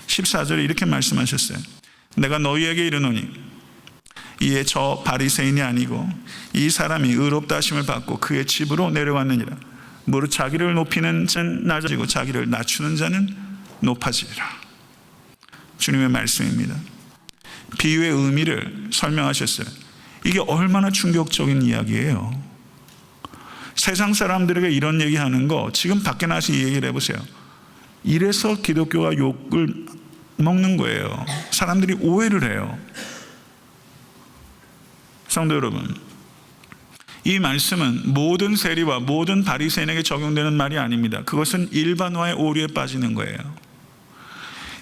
14절에 이렇게 말씀하셨어요. 내가 너희에게 이르노니 이에 저 바리새인이 아니고 이 사람이 의롭다 하심을 받고 그의 집으로 내려갔느니라. 무릇 자기를 높이는 자는 낮아지고 자기를 낮추는 자는 높아지리라. 주님의 말씀입니다. 비유의 의미를 설명하셨어요. 이게 얼마나 충격적인 이야기예요. 세상 사람들에게 이런 얘기하는 거 지금 밖에 나가서 이 얘기를 해보세요. 이래서 기독교가 욕을 먹는 거예요. 사람들이 오해를 해요. 성도 여러분, 이 말씀은 모든 세리와 모든 바리새인에게 적용되는 말이 아닙니다. 그것은 일반화의 오류에 빠지는 거예요.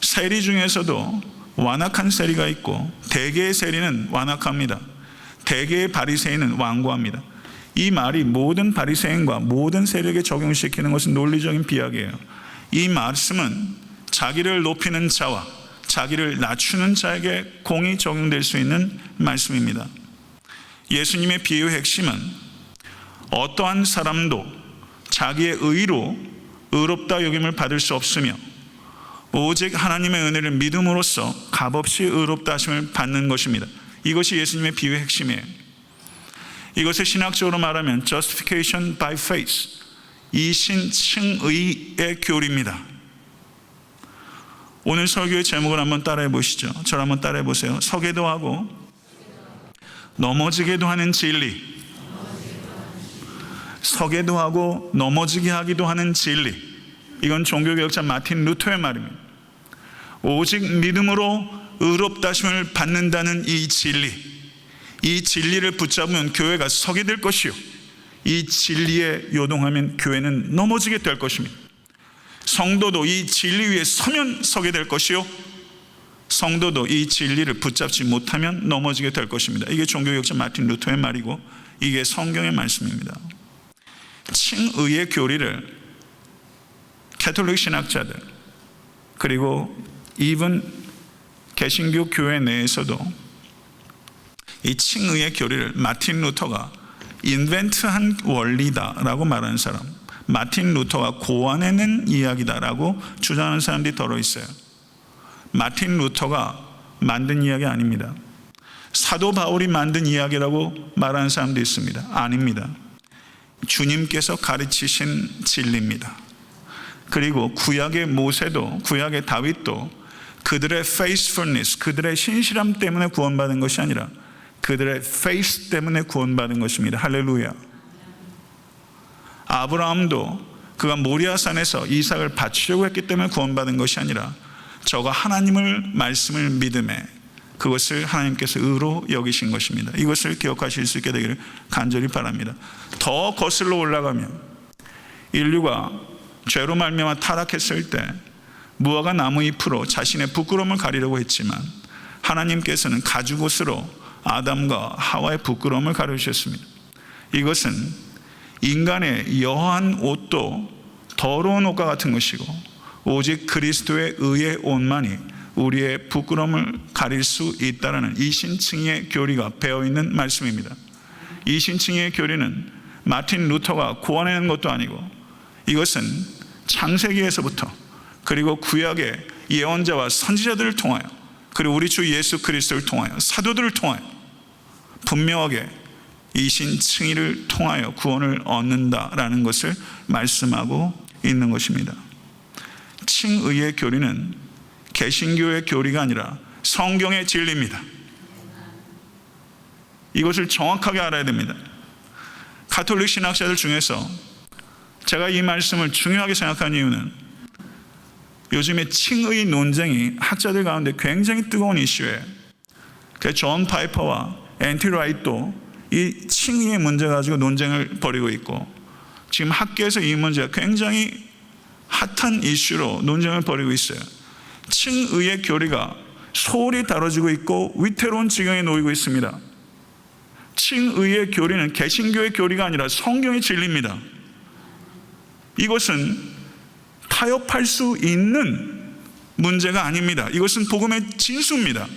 세리 중에서도 완악한 세리가 있고 대개의 세리는 완악합니다. 대개의 바리새인은 완고합니다. 이 말이 모든 바리새인과 모든 세리에게 적용시키는 것은 논리적인 비약이에요. 이 말씀은 자기를 높이는 자와 자기를 낮추는 자에게 공이 적용될 수 있는 말씀입니다. 예수님의 비유의 핵심은 어떠한 사람도 자기의 의로 의롭다 여김을 받을 수 없으며 오직 하나님의 은혜를 믿음으로써 값없이 의롭다 하심을 받는 것입니다. 이것이 예수님의 비유의 핵심이에요. 이것을 신학적으로 말하면 justification by faith, 이신칭의의 교리입니다. 오늘 설교의 제목을 한번 따라해 보시죠. 저를 한번 따라해 보세요. 서게도 하고 넘어지게도 하는 진리. 서게도 하고 넘어지게 하기도 하는 진리. 이건 종교개혁자 마틴 루터의 말입니다. 오직 믿음으로 의롭다 하심을 받는다는 이 진리, 이 진리를 붙잡으면 교회가 서게 될 것이요, 이 진리에 요동하면 교회는 넘어지게 될 것입니다. 성도도 이 진리 위에 서면 서게 될 것이요, 성도도 이 진리를 붙잡지 못하면 넘어지게 될 것입니다. 이게 종교개혁자 마틴 루터의 말이고 이게 성경의 말씀입니다. 칭의의 교리를 가톨릭 신학자들 그리고 이분 개신교 교회 내에서도 이 칭의의 교리를 마틴 루터가 인벤트한 원리다라고 말하는 사람, 마틴 루터가 고안해낸 이야기다라고 주장하는 사람들이 더러 있어요. 마틴 루터가 만든 이야기 아닙니다. 사도 바울이 만든 이야기라고 말하는 사람도 있습니다. 아닙니다. 주님께서 가르치신 진리입니다. 그리고 구약의 모세도 구약의 다윗도 그들의 faithfulness, 그들의 신실함 때문에 구원받은 것이 아니라 그들의 faith 때문에 구원받은 것입니다. 할렐루야. 아브라함도 그가 모리아산에서 이삭을 바치려고 했기 때문에 구원받은 것이 아니라 저가 하나님을 말씀을 믿음에 그것을 하나님께서 의로 여기신 것입니다. 이것을 기억하실 수 있게 되기를 간절히 바랍니다. 더 거슬러 올라가면 인류가 죄로 말미암아 타락했을 때 무화과 나무 잎으로 자신의 부끄러움을 가리려고 했지만 하나님께서는 가죽옷으로 아담과 하와의 부끄러움을 가려주셨습니다. 이것은 인간의 여한 옷도 더러운 옷과 같은 것이고 오직 그리스도의 의의 옷만이 우리의 부끄러움을 가릴 수 있다는 이신칭의 교리가 배어있는 말씀입니다. 이신칭의 교리는 마틴 루터가 고안해낸 것도 아니고 이것은 창세기에서부터 그리고 구약의 예언자와 선지자들을 통하여 그리고 우리 주 예수 그리스도를 통하여 사도들을 통하여 분명하게 이신칭의를 통하여 구원을 얻는다라는 것을 말씀하고 있는 것입니다. 칭의의 교리는 개신교의 교리가 아니라 성경의 진리입니다. 이것을 정확하게 알아야 됩니다. 가톨릭 신학자들 중에서 제가 이 말씀을 중요하게 생각하는 이유는 요즘에 칭의 논쟁이 학자들 가운데 굉장히 뜨거운 이슈예요. 존 파이퍼와 앤티 라이트도 이 칭의의 문제 가지고 논쟁을 벌이고 있고 지금 학계에서 이 문제가 굉장히 핫한 이슈로 논쟁을 벌이고 있어요. 칭의의 교리가 소홀히 다뤄지고 있고 위태로운 지경에 놓이고 있습니다. 칭의의 교리는 개신교의 교리가 아니라 성경의 진리입니다. 이것은 타협할 수 있는 문제가 아닙니다. 이것은 복음의 진수입니다.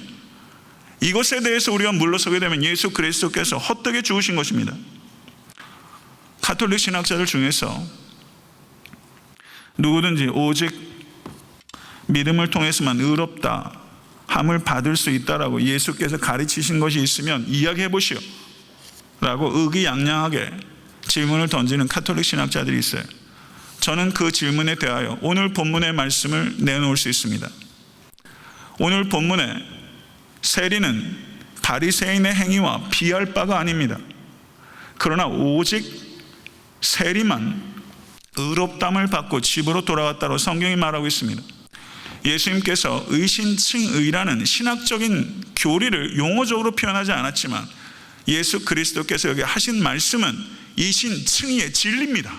이것에 대해서 우리가 물러서게 되면 예수 그리스도께서 헛되게 죽으신 것입니다. 가톨릭 신학자들 중에서 누구든지 오직 믿음을 통해서만 의롭다 함을 받을 수 있다라고 예수께서 가르치신 것이 있으면 이야기해 보시오 라고 의기양양하게 질문을 던지는 가톨릭 신학자들이 있어요. 저는 그 질문에 대하여 오늘 본문의 말씀을 내놓을 수 있습니다. 오늘 본문에 세리는 바리새인의 행위와 비할 바가 아닙니다. 그러나 오직 세리만 의롭담을 받고 집으로 돌아갔다고 성경이 말하고 있습니다. 예수님께서 의신칭의라는 신학적인 교리를 용어적으로 표현하지 않았지만 예수 그리스도께서 여기 하신 말씀은 이신칭의의 진리입니다.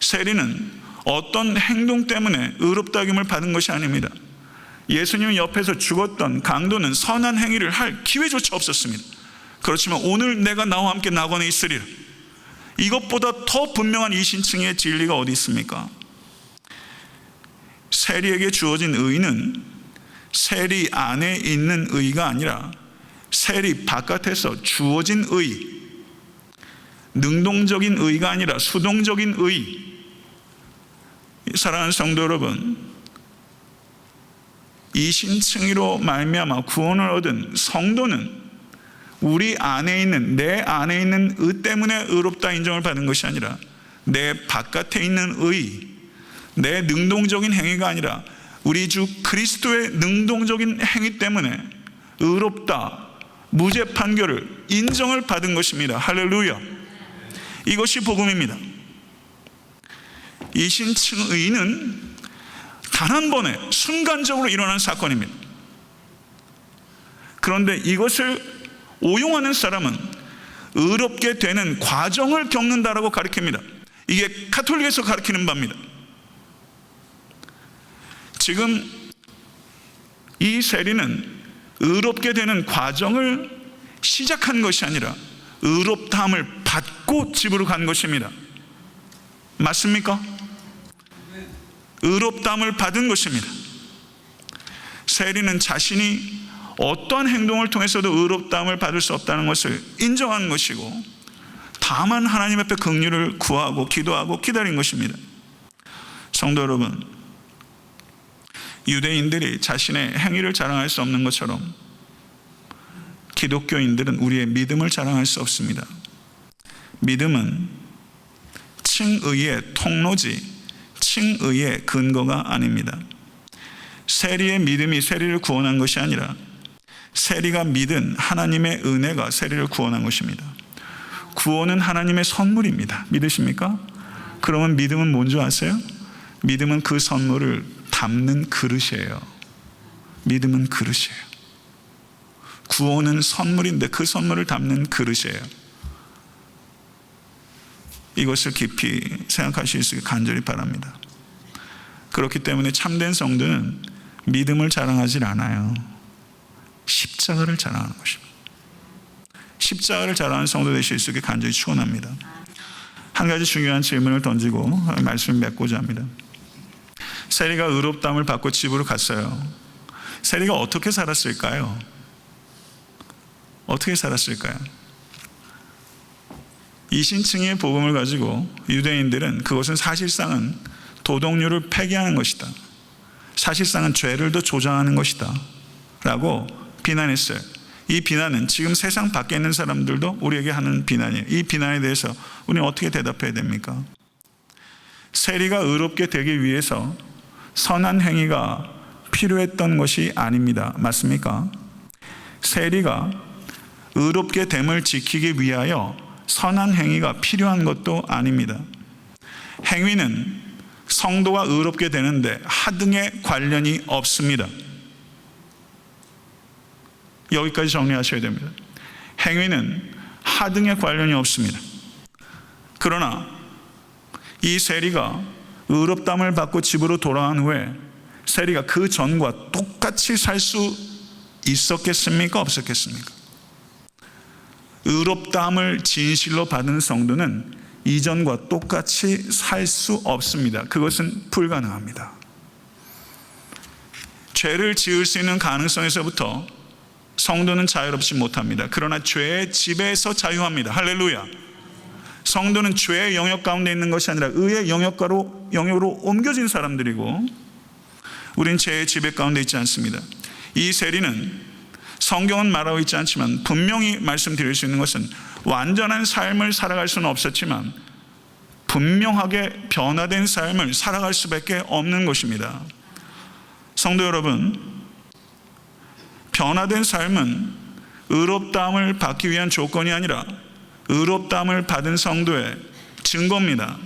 세리는 어떤 행동 때문에 의롭다김을 받은 것이 아닙니다. 예수님 옆에서 죽었던 강도는 선한 행위를 할 기회조차 없었습니다. 그렇지만 오늘 내가 나와 함께 낙원에 있으리라. 이것보다 더 분명한 이신칭의의 진리가 어디 있습니까? 세리에게 주어진 의는 세리 안에 있는 의가 아니라 세리 바깥에서 주어진 의, 능동적인 의가 아니라 수동적인 의. 사랑하는 성도 여러분, 이신칭의로 말미암아 구원을 얻은 성도는 우리 안에 있는, 내 안에 있는 의 때문에 의롭다 인정을 받은 것이 아니라 내 바깥에 있는 의, 내 능동적인 행위가 아니라 우리 주 그리스도의 능동적인 행위 때문에 의롭다, 무죄 판결을 인정을 받은 것입니다. 할렐루야. 이것이 복음입니다. 이신칭의는 단 한 번에 순간적으로 일어난 사건입니다. 그런데 이것을 오용하는 사람은 의롭게 되는 과정을 겪는다라고 가르칩니다. 이게 가톨릭에서 가르치는 바입니다. 지금 이 세리는 의롭게 되는 과정을 시작한 것이 아니라 의롭다함을 받고 집으로 간 것입니다. 맞습니까? 의롭다함을 받은 것입니다. 세리는 자신이 어떠한 행동을 통해서도 의롭다함을 받을 수 없다는 것을 인정한 것이고 다만 하나님 앞에 긍휼을 구하고 기도하고 기다린 것입니다. 성도 여러분, 유대인들이 자신의 행위를 자랑할 수 없는 것처럼 기독교인들은 우리의 믿음을 자랑할 수 없습니다. 믿음은 칭의의 통로지 칭의의 근거가 아닙니다. 세리의 믿음이 세리를 구원한 것이 아니라 세리가 믿은 하나님의 은혜가 세리를 구원한 것입니다. 구원은 하나님의 선물입니다. 믿으십니까? 그러면 믿음은 뭔지 아세요? 믿음은 그 선물을 담는 그릇이에요. 믿음은 그릇이에요. 구원은 선물인데 그 선물을 담는 그릇이에요. 이것을 깊이 생각하실 수 있게 간절히 바랍니다. 그렇기 때문에 참된 성도는 믿음을 자랑하지 않아요. 십자가를 자랑하는 것입니다. 십자가를 자랑하는 성도 되실 수 있게 간절히 축원합니다. 한 가지 중요한 질문을 던지고 말씀을 맺고자 합니다. 세리가 의롭다함을 받고 집으로 갔어요. 세리가 어떻게 살았을까요? 어떻게 살았을까요? 이신칭의의 복음을 가지고 유대인들은 그것은 사실상은 도덕률을 폐기하는 것이다, 사실상은 죄를 더 조장하는 것이다 라고 비난했어요. 이 비난은 지금 세상 밖에 있는 사람들도 우리에게 하는 비난이에요. 이 비난에 대해서 우리는 어떻게 대답해야 됩니까? 세리가 의롭게 되기 위해서 선한 행위가 필요했던 것이 아닙니다. 맞습니까? 세리가 의롭게 됨을 지키기 위하여 선한 행위가 필요한 것도 아닙니다. 행위는 성도가 의롭게 되는데 하등의 관련이 없습니다. 여기까지 정리하셔야 됩니다. 행위는 하등의 관련이 없습니다. 그러나 이 세리가 의롭다함을 받고 집으로 돌아간 후에 세리가 그 전과 똑같이 살 수 있었겠습니까? 없었겠습니까? 의롭다함을 진실로 받은 성도는 이전과 똑같이 살 수 없습니다. 그것은 불가능합니다. 죄를 지을 수 있는 가능성에서부터 성도는 자유롭지 못합니다. 그러나 죄의 지배에서 자유합니다. 할렐루야. 성도는 죄의 영역 가운데 있는 것이 아니라 의의 영역으로 옮겨진 사람들이고 우린 죄의 지배 가운데 있지 않습니다. 이 세리는 성경은 말하고 있지 않지만 분명히 말씀드릴 수 있는 것은 완전한 삶을 살아갈 수는 없었지만 분명하게 변화된 삶을 살아갈 수밖에 없는 것입니다. 성도 여러분, 변화된 삶은 의롭다함을 받기 위한 조건이 아니라 의롭다함을 받은 성도의 증거입니다.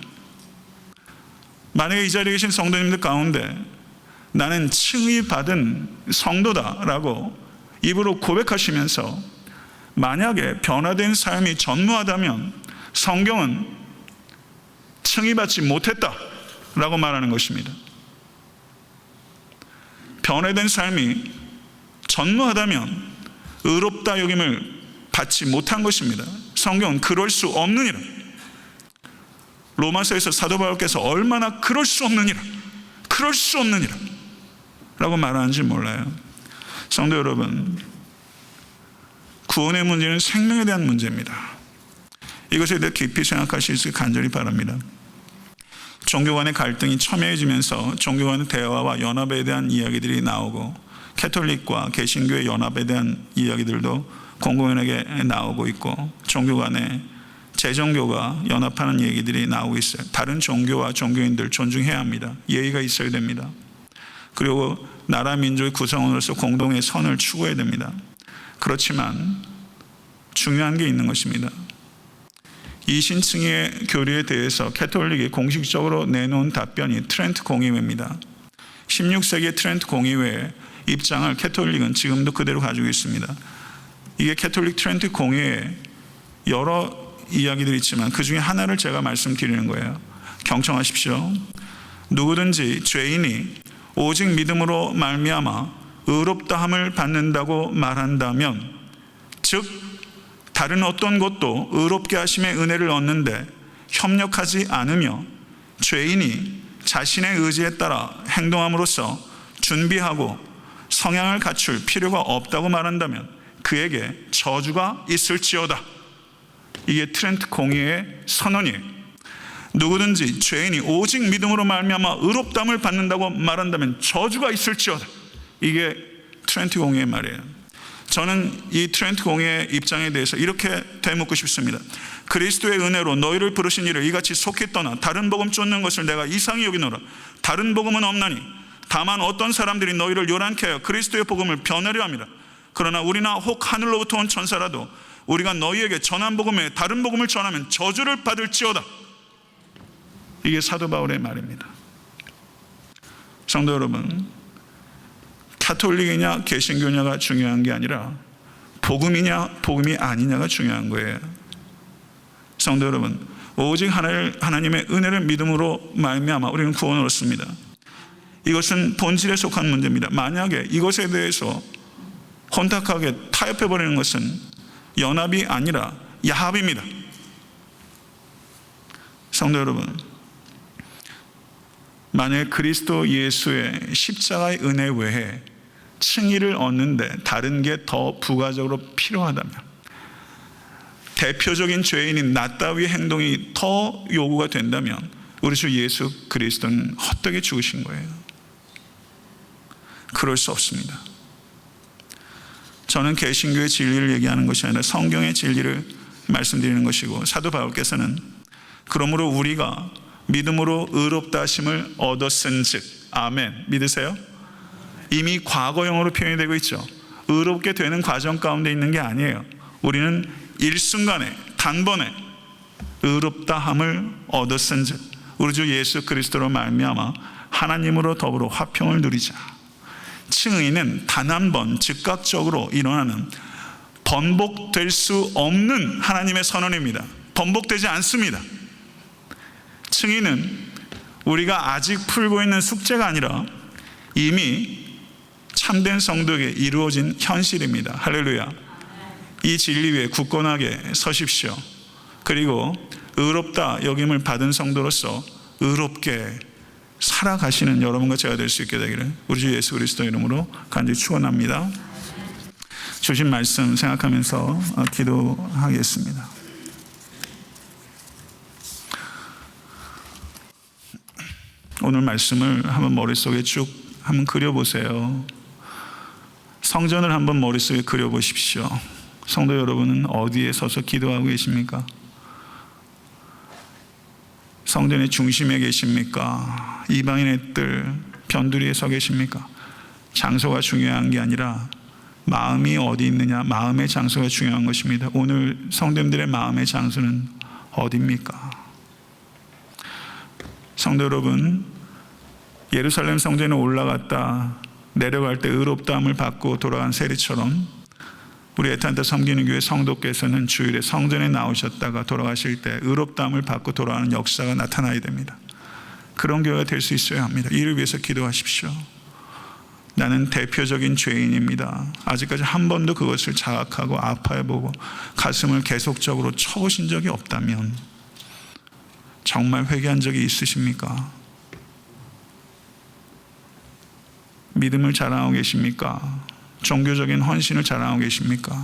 만약에 이 자리에 계신 성도님들 가운데 나는 칭의 받은 성도다라고 입으로 고백하시면서 만약에 변화된 삶이 전무하다면 성경은 칭의받지 못했다라고 말하는 것입니다. 변화된 삶이 전무하다면 의롭다 여김을 받지 못한 것입니다. 성경은 그럴 수 없느니라. 로마서에서 사도 바울께서 얼마나 그럴 수 없느니라 라고 말하는지 몰라요. 성도 여러분, 구원의 문제는 생명에 대한 문제입니다. 이것에 대해 깊이 생각하실 수 있게 간절히 바랍니다. 종교 간의 갈등이 첨예해지면서 종교 간의 대화와 연합에 대한 이야기들이 나오고 캐톨릭과 개신교의 연합에 대한 이야기들도 공공연하게 나오고 있고 종교 간의 재종교가 연합하는 얘기들이 나오고 있어요. 다른 종교와 종교인들 존중해야 합니다. 예의가 있어야 됩니다. 그리고 나라 민족의 구성원으로서 공동의 선을 추구해야 됩니다. 그렇지만 중요한 게 있는 것입니다. 이신층의 교리에 대해서 캐톨릭이 공식적으로 내놓은 답변이 트렌트 공의회입니다. 16세기의 트렌트 공의회의 입장을 캐톨릭은 지금도 그대로 가지고 있습니다. 이게 캐톨릭 트렌트 공의회의 여러 이야기들이 있지만 그 중에 하나를 제가 말씀드리는 거예요. 경청하십시오. 누구든지 죄인이 오직 믿음으로 말미암아 의롭다함을 받는다고 말한다면, 즉 다른 어떤 것도 의롭게 하심의 은혜를 얻는데 협력하지 않으며 죄인이 자신의 의지에 따라 행동함으로써 준비하고 성향을 갖출 필요가 없다고 말한다면 그에게 저주가 있을지어다. 이게 트렌트 공의회의 선언이에요. 누구든지 죄인이 오직 믿음으로 말미암아 의롭다함을 받는다고 말한다면 저주가 있을지어다. 이게 트렌트 공의회의 말이에요. 저는 이 트렌트 공의회의 입장에 대해서 이렇게 되묻고 싶습니다. 그리스도의 은혜로 너희를 부르신 이를 이같이 속히 떠나 다른 복음 쫓는 것을 내가 이상히 여기노라. 다른 복음은 없나니 다만 어떤 사람들이 너희를 요란케 하여 그리스도의 복음을 변하려 함이라. 그러나 우리나 혹 하늘로부터 온 천사라도 우리가 너희에게 전한 복음에 다른 복음을 전하면 저주를 받을지어다. 이게 사도 바울의 말입니다. 성도 여러분, 카톨릭이냐 개신교냐가 중요한 게 아니라 복음이냐 복음이 아니냐가 중요한 거예요. 성도 여러분, 오직 하나님의 은혜를 믿음으로 말미암아 우리는 구원을 얻습니다. 이것은 본질에 속한 문제입니다. 만약에 이것에 대해서 혼탁하게 타협해버리는 것은 연합이 아니라 야합입니다. 성도 여러분, 만약에 그리스도 예수의 십자가의 은혜 외에 칭의를 얻는데 다른 게 더 부가적으로 필요하다면, 대표적인 죄인인 나 따위의 행동이 더 요구가 된다면 우리 주 예수 그리스도는 헛되게 죽으신 거예요. 그럴 수 없습니다. 저는 개신교의 진리를 얘기하는 것이 아니라 성경의 진리를 말씀드리는 것이고, 사도 바울께서는 그러므로 우리가 믿음으로 의롭다 하심을 얻었은즉, 아멘, 믿으세요? 이미 과거형으로 표현이 되고 있죠. 의롭게 되는 과정 가운데 있는 게 아니에요. 우리는 일순간에 단번에 의롭다함을 얻었은즉 우리 주 예수 그리스도로 말미암아 하나님으로 더불어 화평을 누리자. 칭의는 단 한 번 즉각적으로 일어나는 번복될 수 없는 하나님의 선언입니다. 번복되지 않습니다. 칭의는 우리가 아직 풀고 있는 숙제가 아니라 이미 참된 성도에게 이루어진 현실입니다. 할렐루야. 이 진리 위에 굳건하게 서십시오. 그리고 의롭다 여김을 받은 성도로서 의롭게 살아가시는 여러분과 제가 될 수 있게 되기를 우리 주 예수 그리스도 이름으로 간절히 축원합니다. 주신 말씀 생각하면서 기도하겠습니다. 오늘 말씀을 한번 머릿속에 쭉 한번 그려보세요. 성전을 한번 머릿속에 그려보십시오. 성도 여러분은 어디에 서서 기도하고 계십니까? 성전의 중심에 계십니까? 이방인의 뜰 변두리에 서 계십니까? 장소가 중요한 게 아니라 마음이 어디 있느냐, 마음의 장소가 중요한 것입니다. 오늘 성도님들의 마음의 장소는 어디입니까? 성도 여러분, 예루살렘 성전에 올라갔다 내려갈 때 의롭다함을 받고 돌아간 세리처럼 우리 애타한테 섬기는 교회 성도께서는 주일에 성전에 나오셨다가 돌아가실 때 의롭다함을 받고 돌아가는 역사가 나타나야 됩니다. 그런 교회가 될 수 있어야 합니다. 이를 위해서 기도하십시오. 나는 대표적인 죄인입니다. 아직까지 한 번도 그것을 자각하고 아파해보고 가슴을 계속적으로 쳐보신 적이 없다면 정말 회개한 적이 있으십니까? 믿음을 자랑하고 계십니까? 종교적인 헌신을 자랑하고 계십니까?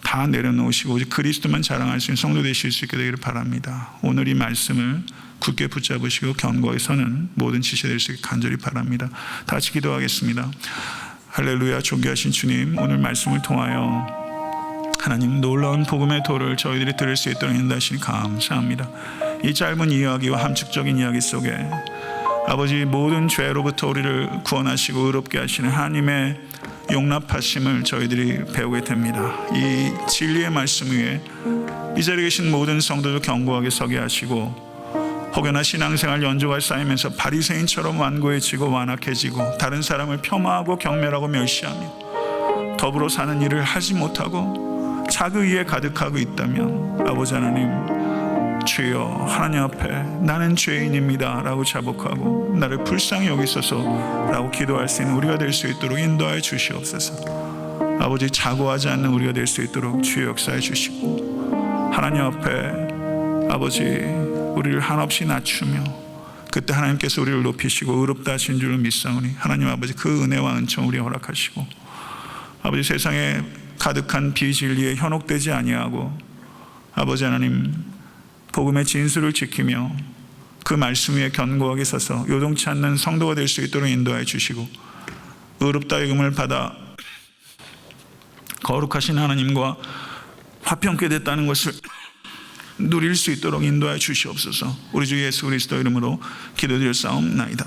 다 내려놓으시고 오직 그리스도만 자랑할 수 있는 성도 되실 수 있게 되기를 바랍니다. 오늘 이 말씀을 굳게 붙잡으시고 견고히 서는 모든 지체될 수 있게 간절히 바랍니다. 다 같이 기도하겠습니다. 할렐루야. 존귀하신 주님, 오늘 말씀을 통하여 하나님 놀라운 복음의 도를 저희들이 들을 수 있도록 인도하시니 감사합니다. 이 짧은 이야기와 함축적인 이야기 속에 아버지 모든 죄로부터 우리를 구원하시고 의롭게 하시는 하나님의 용납하심을 저희들이 배우게 됩니다. 이 진리의 말씀 위에 이 자리에 계신 모든 성도들 견고하게 서게 하시고 혹여나 신앙생활 연조가 쌓이면서 바리새인처럼 완고해지고 완악해지고 다른 사람을 폄하하고 경멸하고 멸시하며 더불어 사는 일을 하지 못하고 자기에 가득하고 있다면 아버지 하나님, 주여 하나님 앞에 나는 죄인입니다 라고 자복하고 나를 불쌍히 여기소서 라고 기도할 수 있는 우리가 될 수 있도록 인도하여 주시옵소서. 아버지, 자고하지 않는 우리가 될 수 있도록 주여 역사해 주시고 하나님 앞에 아버지 우리를 한없이 낮추며 그때 하나님께서 우리를 높이시고 의롭다 하신 줄을 믿사오니 하나님 아버지 그 은혜와 은총 우리에 허락하시고 아버지 세상에 가득한 비진리에 현혹되지 아니하고 아버지 하나님 복음의 진수를 지키며 그 말씀 위에 견고하게 서서 요동치 않는 성도가 될 수 있도록 인도하여 주시고 의롭다 여김을 받아 거룩하신 하나님과 화평케 됐다는 것을 누릴 수 있도록 인도하여 주시옵소서. 우리 주 예수 그리스도 이름으로 기도드렸사옵나이다.